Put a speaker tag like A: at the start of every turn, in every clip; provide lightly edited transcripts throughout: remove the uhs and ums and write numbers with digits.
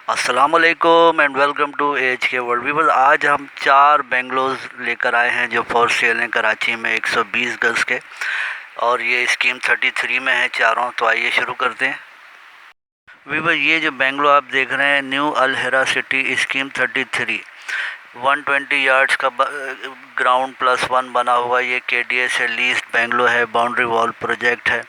A: अस्सलामुअलैकुम and welcome to H के world Weaver. आज हम 4 बेंगलोज लेकर आए हैं जो फॉर सेल हैं कराची में 120 गज के, और ये स्कीम 33 में है चारों। तो आइए शुरू करते हैं। वीवर, ये जो बेंगलो आप देख रहे हैं न्यू अल हिरा सिटी स्कीम 33 120 यार्ड्स का ग्राउंड प्लस 1 बना हुआ ये KDA से लीज्ड बेंगलो है। बाउंड्री वॉल प्रोजेक्ट है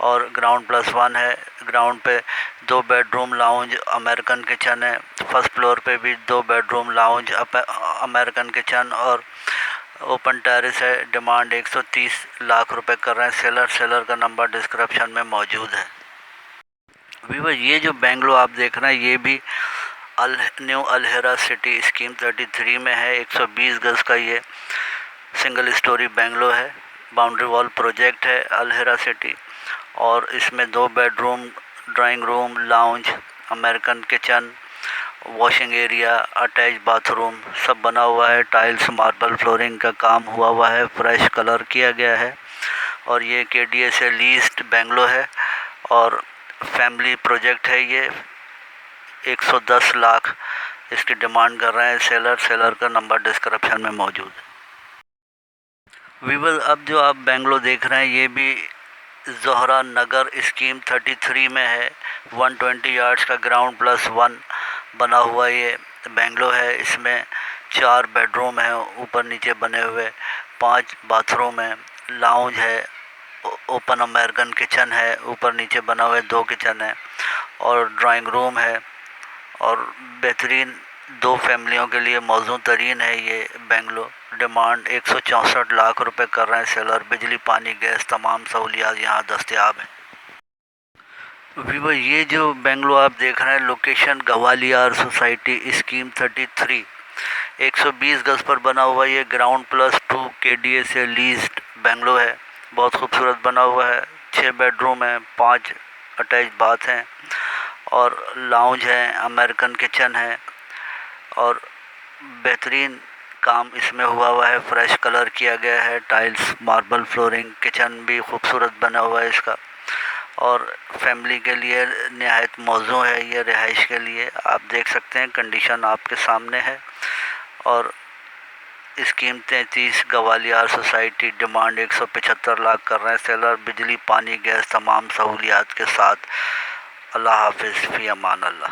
A: और ग्राउंड प्लस 1 है। ग्राउंड पे 2 बेडरूम लाउंज अमेरिकन किचन है। फर्स्ट फ्लोर पे भी 2 बेडरूम लाउंज अमेरिकन किचन और ओपन टेरेस है। डिमांड 130 लाख रुपए कर रहे हैं। सेलर का नंबर डिस्क्रिप्शन में मौजूद है। वीवर, ये जो बेंगलो आप देख रहे हैं ये भी न्यू अल हिरा सिटी स्कीम 33 में है। 120 गज का ये सिंगल स्टोरी बेंगलो है। बाउंड्री वॉल प्रोजेक्ट है अल हिरा सिटी, और इसमें 2 bedroom, drawing room, lounge, American kitchen, washing area, attach bathroom सब बना हुआ है। टाइल्स मार्बल फ्लोरिंग का काम हुआ है। फ्रेश कलर किया गया है और ये KDA से लीज्ड बेंगलो है और फैमिली प्रोजेक्ट है। ये 110 लाख इसकी डिमांड कर रहे हैं। सेलर का नंबर डिस्क्रिप्शन में मौजूद है। वीवर, अब जो आप बेंगलो देख रहे हैं ये भी जोहरा नगर स्कीम 33 में है। 120 यार्ड्स का ग्राउंड प्लस 1 बना हुआ ये बेंगलो है। इसमें 4 बेडरूम हैं ऊपर नीचे बने हुए, 5 बाथरूम हैं, लाउंज है, ओपन अमेरिकन किचन है, ऊपर नीचे बना हुआ 2 किचन है और ड्राइंग रूम है। और बेहतरीन 2 फैमिलियों के लिए मौजूद तरीन है ये बेंगलो। डिमांड 164 लाख रुपए कर रहे हैं सेलर। बिजली, पानी, गैस तमाम सहूलियात यहाँ दस्तयाब हैं। वीवर, ये जो बेंगलो आप देख रहे हैं लोकेशन गवालियार सोसाइटी स्कीम 33 120 गज पर बना हुआ ये ग्राउंड प्लस 2 KDA से लीज्ड बेंगलो है। बहुत खूबसूरत बना हुआ है। 6 बेडरूम हैं, 5 अटैच बाथ हैं और लाउंज है, अमेरिकन किचन है और बेहतरीन काम इसमें हुआ है। फ्रेश कलर किया गया है। टाइल्स मार्बल फ्लोरिंग, किचन भी खूबसूरत बना हुआ है इसका और फैमिली के लिए नहायत मौजू है ये रिहाइश के लिए। आप देख सकते हैं कंडीशन आपके सामने है। और स्कीम 33 गवालियार सोसाइटी, डिमांड 175 लाख कर रहे हैं सेलर। बिजली, पानी, गैस तमाम सहूलियात के साथ। अल्लाह हाफिज़, फ़ी अमान अल्लाह।